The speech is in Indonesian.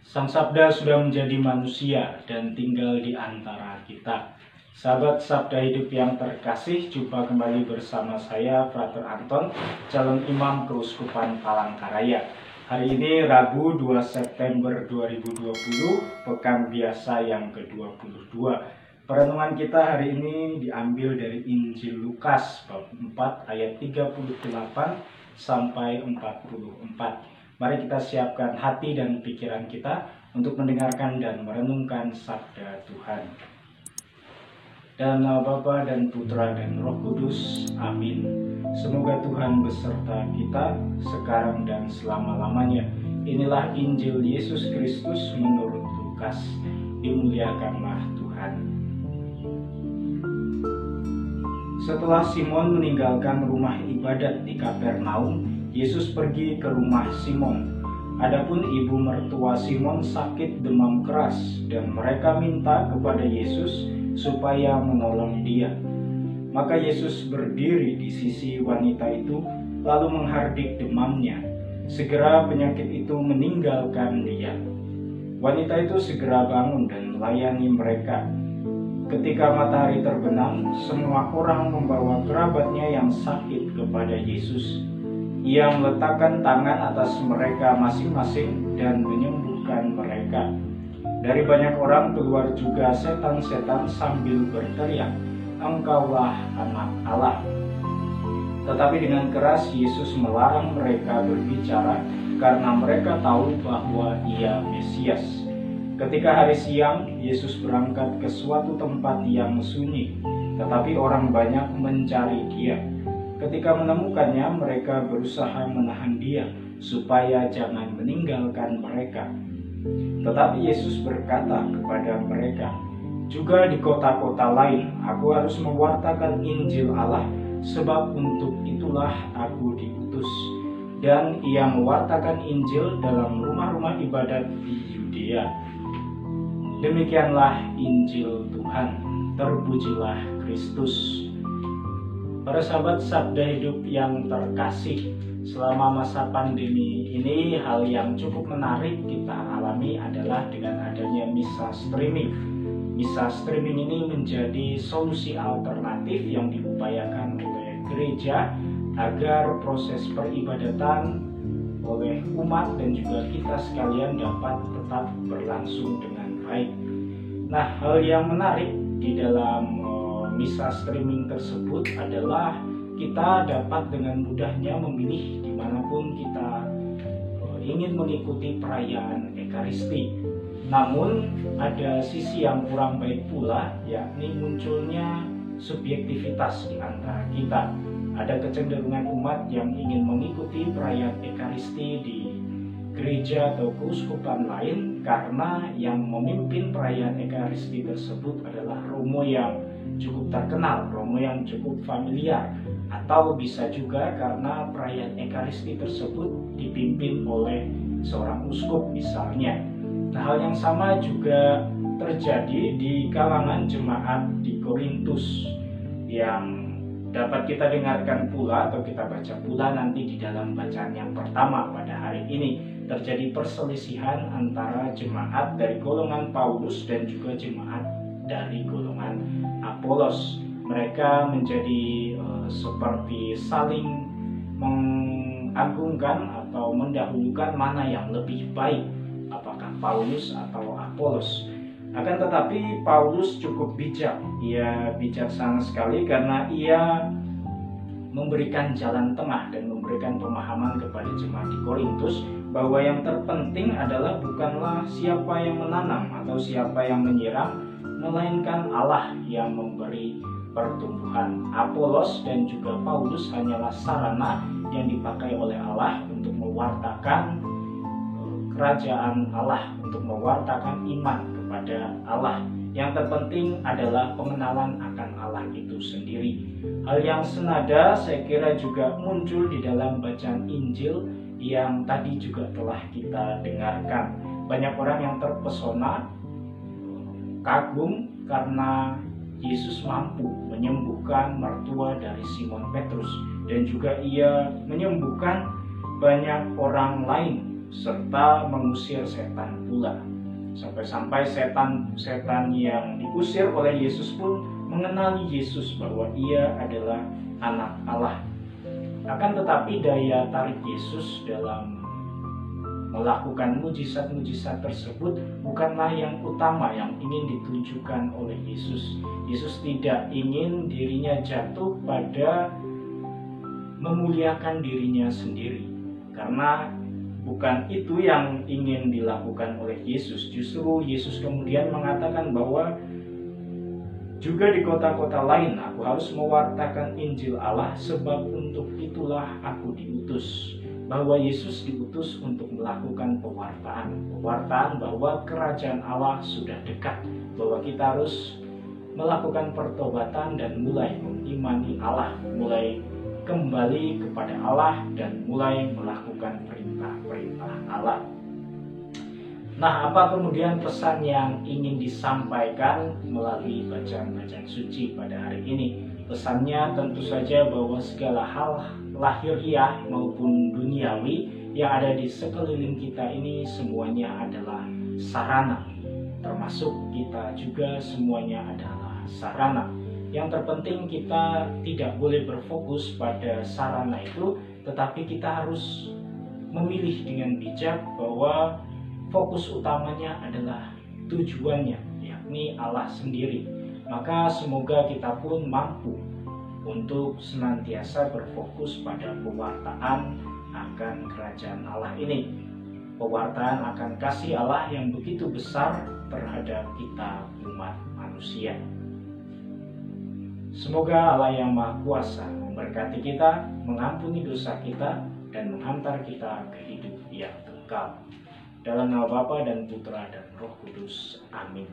Sang Sabda sudah menjadi manusia dan tinggal di antara kita. Sahabat Sabda Hidup yang terkasih, jumpa kembali bersama saya, Frater Anton, calon imam Keuskupan Palangkaraya. Hari ini Rabu 2 September 2020, pekan biasa yang ke-22. Perenungan kita hari ini diambil dari Injil Lukas bab 4 ayat 38 sampai 44. Mari kita siapkan hati dan pikiran kita untuk mendengarkan dan merenungkan sabda Tuhan. Dan nama Bapa dan Putra dan Roh Kudus. Amin. Semoga Tuhan beserta kita sekarang dan selama-lamanya. Inilah Injil Yesus Kristus menurut Lukas. Dimuliakanlah Tuhan. Setelah Simon meninggalkan rumah ibadat di Kapernaum, Yesus pergi ke rumah Simon. Adapun ibu mertua Simon sakit demam keras dan mereka minta kepada Yesus supaya menolong dia. Maka Yesus berdiri di sisi wanita itu lalu menghardik demamnya. Segera penyakit itu meninggalkan dia. Wanita itu segera bangun dan melayani mereka. Ketika matahari terbenam, semua orang membawa kerabatnya yang sakit kepada Yesus. Ia meletakkan tangan atas mereka masing-masing dan menyembuhkan mereka. Dari banyak orang keluar juga setan-setan sambil berteriak, "Engkaulah Anak Allah." Tetapi dengan keras Yesus melarang mereka berbicara karena mereka tahu bahwa Ia Mesias. Ketika hari siang, Yesus berangkat ke suatu tempat yang sunyi, tetapi orang banyak mencari Dia. Ketika menemukannya, mereka berusaha menahan dia supaya jangan meninggalkan mereka. Tetapi Yesus berkata kepada mereka, "Juga di kota-kota lain aku harus mewartakan Injil Allah, sebab untuk itulah aku diutus." Dan ia mewartakan Injil dalam rumah-rumah ibadat di Yudea. Demikianlah Injil Tuhan. Terpujilah Kristus. Para sahabat Sabda Hidup yang terkasih, selama masa pandemi ini hal yang cukup menarik kita alami adalah dengan adanya misa streaming. Misa streaming ini menjadi solusi alternatif yang diupayakan oleh gereja agar proses peribadatan oleh umat dan juga kita sekalian dapat tetap berlangsung dengan baik. Nah, hal yang menarik di dalam misa streaming tersebut adalah kita dapat dengan mudahnya memilih dimanapun kita ingin mengikuti perayaan Ekaristi. Namun ada sisi yang kurang baik pula, yakni munculnya subjektivitas di antara kita. Ada kecenderungan umat yang ingin mengikuti perayaan Ekaristi di gereja atau keuskupan lain karena yang memimpin perayaan Ekaristi tersebut adalah romo yang cukup terkenal, romo yang cukup familiar, atau bisa juga karena perayaan Ekaristi tersebut dipimpin oleh seorang uskup misalnya. Nah, hal yang sama juga terjadi di kalangan jemaat di Korintus yang dapat kita dengarkan pula atau kita baca pula nanti di dalam bacaan yang pertama pada hari ini. Terjadi perselisihan antara jemaat dari golongan Paulus dan juga jemaat dari golongan Apolos. Mereka menjadi seperti saling mengagungkan atau mendahulukan mana yang lebih baik, apakah Paulus atau Apolos. Akan tetapi Paulus cukup bijak. Ia bijaksana sekali karena ia memberikan jalan tengah dan memberikan pemahaman kepada jemaat di Korintus bahwa yang terpenting adalah bukanlah siapa yang menanam atau siapa yang menyiram, melainkan Allah yang memberi pertumbuhan. Apolos dan juga Paulus hanyalah sarana yang dipakai oleh Allah untuk mewartakan kerajaan Allah, untuk mewartakan iman kepada Allah. Yang terpenting adalah pengenalan akan Allah itu sendiri. Hal yang senada saya kira juga muncul di dalam bacaan Injil yang tadi juga telah kita dengarkan. Banyak orang yang terpesona, kagum karena Yesus mampu menyembuhkan mertua dari Simon Petrus dan juga ia menyembuhkan banyak orang lain serta mengusir setan pula. Sampai-sampai setan-setan yang diusir oleh Yesus pun mengenali Yesus bahwa ia adalah anak Allah. Akan tetapi daya tarik Yesus dalam melakukan mujizat-mujizat tersebut bukanlah yang utama yang ingin ditunjukkan oleh Yesus. Yesus tidak ingin dirinya jatuh pada memuliakan dirinya sendiri, karena bukan itu yang ingin dilakukan oleh Yesus. Justru Yesus kemudian mengatakan bahwa juga di kota-kota lain aku harus mewartakan Injil Allah, sebab untuk itulah aku diutus. Bahwa Yesus diutus untuk melakukan pewartaan bahwa kerajaan Allah sudah dekat, bahwa kita harus melakukan pertobatan dan mulai mengimani Allah, mulai kembali kepada Allah dan mulai melakukan perintah-perintah Allah. Nah, apa kemudian pesan yang ingin disampaikan melalui bacaan-bacaan suci pada hari ini? Pesannya tentu saja bahwa segala hal lahiriah maupun duniawi yang ada di sekeliling kita ini semuanya adalah sarana. Termasuk kita juga semuanya adalah sarana. Yang terpenting kita tidak boleh berfokus pada sarana itu, tetapi kita harus memilih dengan bijak bahwa fokus utamanya adalah tujuannya, yakni Allah sendiri. Maka semoga kita pun mampu untuk senantiasa berfokus pada pewartaan akan kerajaan Allah ini. Pewartaan akan kasih Allah yang begitu besar terhadap kita umat manusia. Semoga Allah yang Maha Kuasa memberkati kita, mengampuni dosa kita, dan menghantar kita ke hidup yang kekal. Dalam nama Bapa dan Putra dan Roh Kudus. Amin.